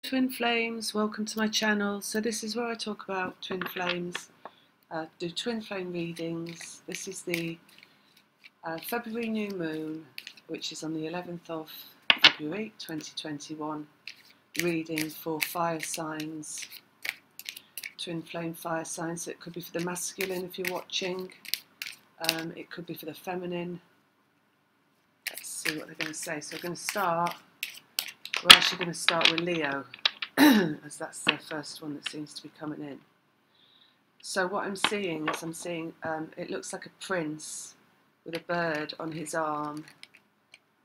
Twin flames, welcome to my channel. So this is where I talk about twin flames, do twin flame readings. This is the February new moon, which is on the 11th of February 2021, reading for fire signs, twin flame fire signs. So it could be for the masculine if you're watching, it could be for the feminine. Let's see what they're going to say. So we're actually going to start with Leo, as that's the first one that seems to be coming in. So what I'm seeing is it looks like a prince with a bird on his arm,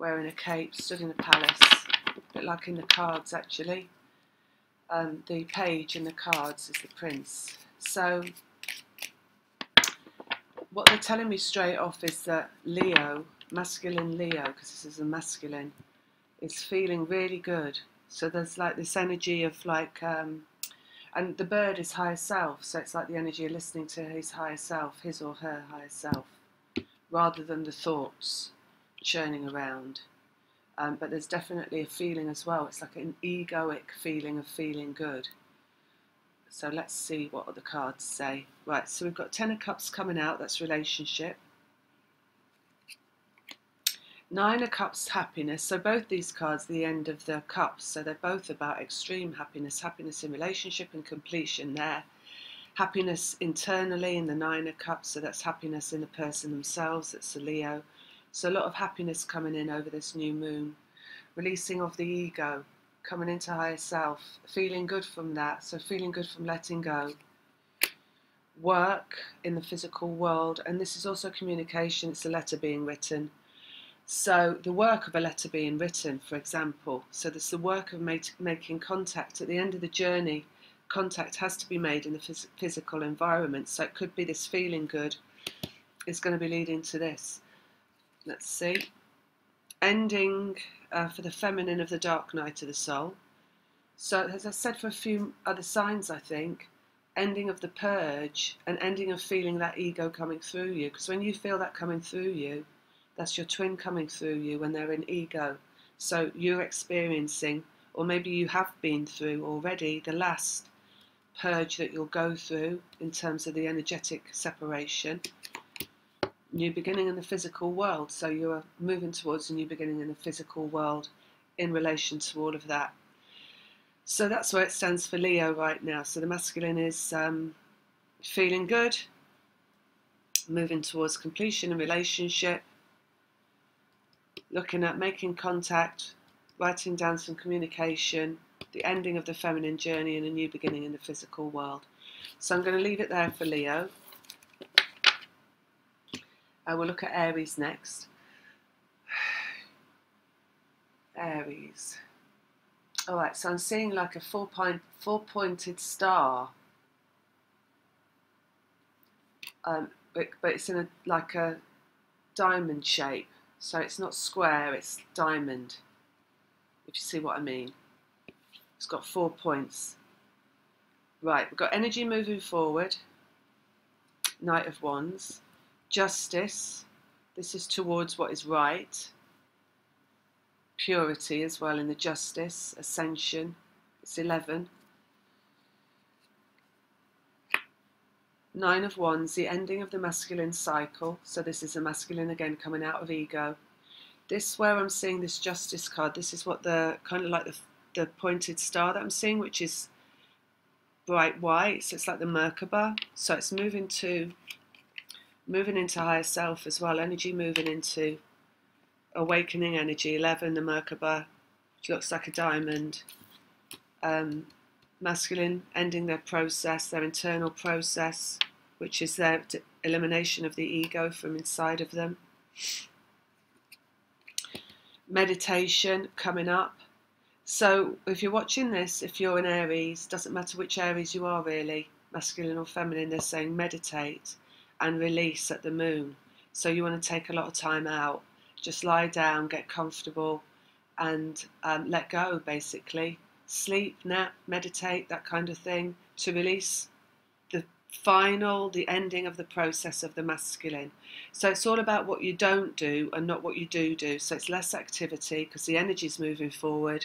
wearing a cape, stood in a palace, a bit like in the cards actually. The page in the cards is the prince. So what they're telling me straight off is that Leo, masculine Leo, because this is a masculine, is feeling really good. So there's like this energy of like, and the bird is higher self, so it's like the energy of listening to his higher self, his or her higher self, rather than the thoughts churning around. But there's definitely a feeling as well. It's like an egoic feeling of feeling good. So let's see what the cards say. Right, so we've got Ten of Cups coming out, that's relationship. Nine of Cups, happiness. So both these cards, the end of the cups, so they're both about extreme happiness, happiness in relationship and completion there. Happiness internally in the Nine of Cups, so that's happiness in the person themselves, that's the Leo. So a lot of happiness coming in over this new moon. Releasing of the ego, coming into higher self, feeling good from that, so feeling good from letting go. Work in the physical world, and this is also communication, it's a letter being written. So the work of a letter being written, for example, so there's the work of making contact. At the end of the journey, contact has to be made in the physical environment. So it could be this feeling good is going to be leading to this. Let's see. Ending for the feminine of the dark night of the soul. So as I said for a few other signs, I think, ending of the purge and ending of feeling that ego coming through you. Because when you feel that coming through you, that's your twin coming through you when they're in ego. So you're experiencing, or maybe you have been through already, the last purge that you'll go through in terms of the energetic separation. New beginning in the physical world. So you're moving towards a new beginning in the physical world in relation to all of that. So that's where it stands for Leo right now. So the masculine is feeling good, moving towards completion in relationship, looking at making contact, writing down some communication, the ending of the feminine journey and a new beginning in the physical world. So I'm going to leave it there for Leo. I will look at Aries next. Aries. Alright, so I'm seeing like a four-pointed star. But it's in like a diamond shape. So it's not square, it's diamond, if you see what I mean. It's got 4 points. Right, we've got energy moving forward, Knight of Wands, justice, this is towards what is right, purity as well in the justice, ascension, it's 11. Nine of Wands, the ending of the masculine cycle. So this is a masculine again coming out of ego. This, where I'm seeing this justice card, this is what the kind of like the pointed star that I'm seeing, which is bright white. So it's like the Merkaba. So it's moving into higher self as well. Energy moving into awakening energy. 11, the Merkaba, which looks like a diamond. Masculine ending their process, their internal process, which is their elimination of the ego from inside of them. Meditation coming up. So if you're watching this, if you're in Aries, doesn't matter which Aries you are really, masculine or feminine, they're saying meditate and release at the moon. So you want to take a lot of time out, just lie down, get comfortable and let go basically. Sleep, nap, meditate, that kind of thing, to release the ending of the process of the masculine. So it's all about what you don't do and not what you do. So it's less activity because the energy is moving forward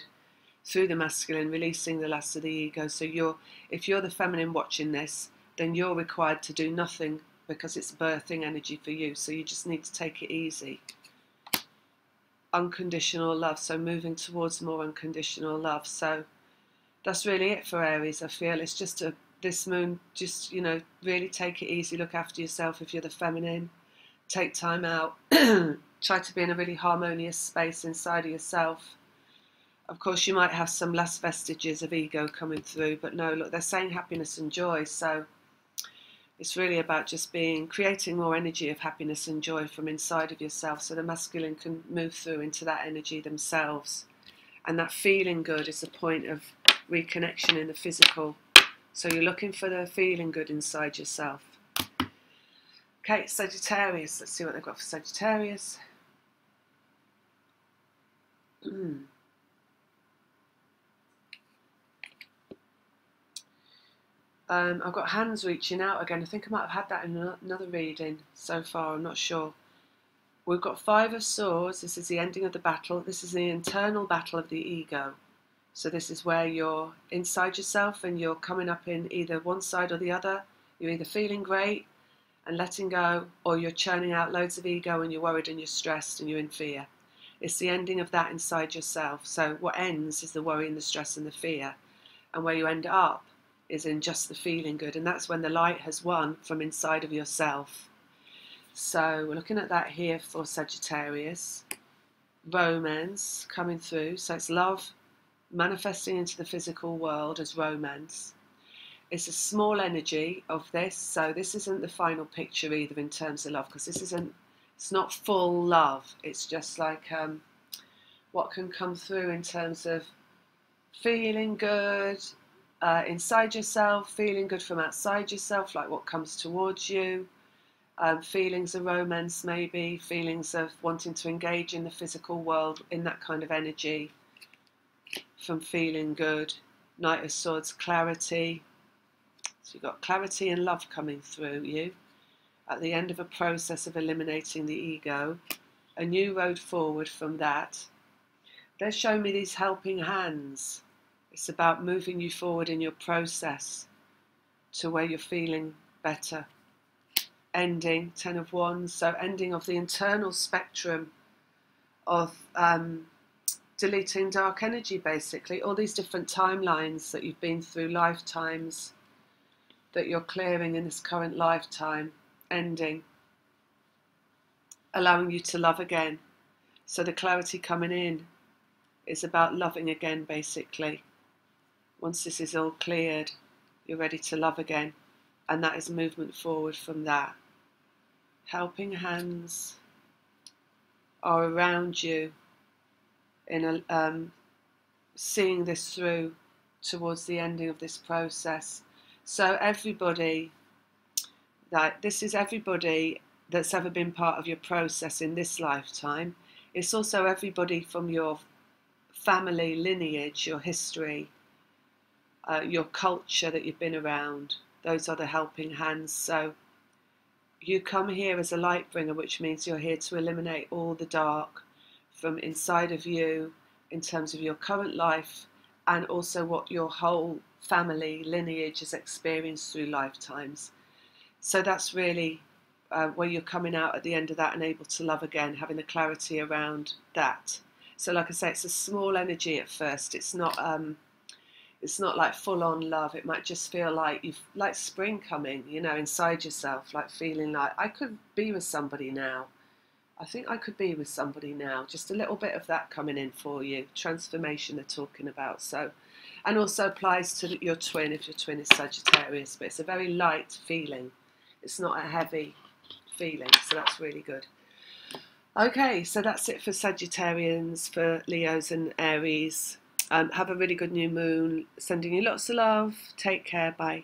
through the masculine, releasing the last of the ego. So if you're the feminine watching this, then you're required to do nothing because it's birthing energy for you. So you just need to take it easy. Unconditional love, so moving towards more unconditional love. So that's really it for Aries, I feel. It's just this moon, just, you know, really take it easy, look after yourself if you're the feminine. Take time out, try to be in a really harmonious space inside of yourself. Of course, you might have some last vestiges of ego coming through, but no, look, they're saying happiness and joy, so it's really about just creating more energy of happiness and joy from inside of yourself, so the masculine can move through into that energy themselves. And that feeling good is the point of reconnection in the physical. So you're looking for the feeling good inside yourself. Okay, Sagittarius. Let's see what they've got for Sagittarius. I've got hands reaching out again. I think I might have had that in another reading so far. I'm not sure. We've got 5 of Swords. This is the ending of the battle. This is the internal battle of the ego. So this is where you're inside yourself and you're coming up in either one side or the other. You're either feeling great and letting go, or you're churning out loads of ego and you're worried and you're stressed and you're in fear. It's the ending of that inside yourself. So what ends is the worry and the stress and the fear. And where you end up is in just the feeling good. And that's when the light has won from inside of yourself. So we're looking at that here for Sagittarius. Romance coming through. So it's love manifesting into the physical world as romance. It's a small energy of this, so this isn't the final picture either in terms of love, because it's not full love. It's just like what can come through in terms of feeling good inside yourself, feeling good from outside yourself, like what comes towards you, feelings of romance maybe, feelings of wanting to engage in the physical world in that kind of energy from feeling good. Knight of Swords, clarity. So you've got clarity and love coming through you at the end of a process of eliminating the ego, a new road forward from that. They're showing me these helping hands. It's about moving you forward in your process to where you're feeling better. Ending, 10 of Wands, so ending of the internal spectrum of deleting dark energy, basically. All these different timelines that you've been through, lifetimes that you're clearing in this current lifetime, ending, allowing you to love again. So the clarity coming in is about loving again, basically. Once this is all cleared, you're ready to love again, and that is movement forward from that. Helping hands are around you in seeing this through towards the ending of this process. So everybody, this is everybody that's ever been part of your process in this lifetime. It's also everybody from your family lineage, your history, your culture that you've been around. Those are the helping hands. So you come here as a light bringer, which means you're here to eliminate all the dark from inside of you in terms of your current life, and also what your whole family lineage has experienced through lifetimes. So that's really where you're coming out at the end of that and able to love again, having the clarity around that. So like I say, it's a small energy at first. It's not like full-on love. It might just feel like like spring coming, you know, inside yourself, like feeling like I could be with somebody now. I think I could be with somebody now. Just a little bit of that coming in for you. Transformation they're talking about. So, and also applies to your twin if your twin is Sagittarius. But it's a very light feeling. It's not a heavy feeling. So that's really good. Okay, so that's it for Sagittarians, for Leos and Aries. Have a really good new moon. Sending you lots of love. Take care. Bye.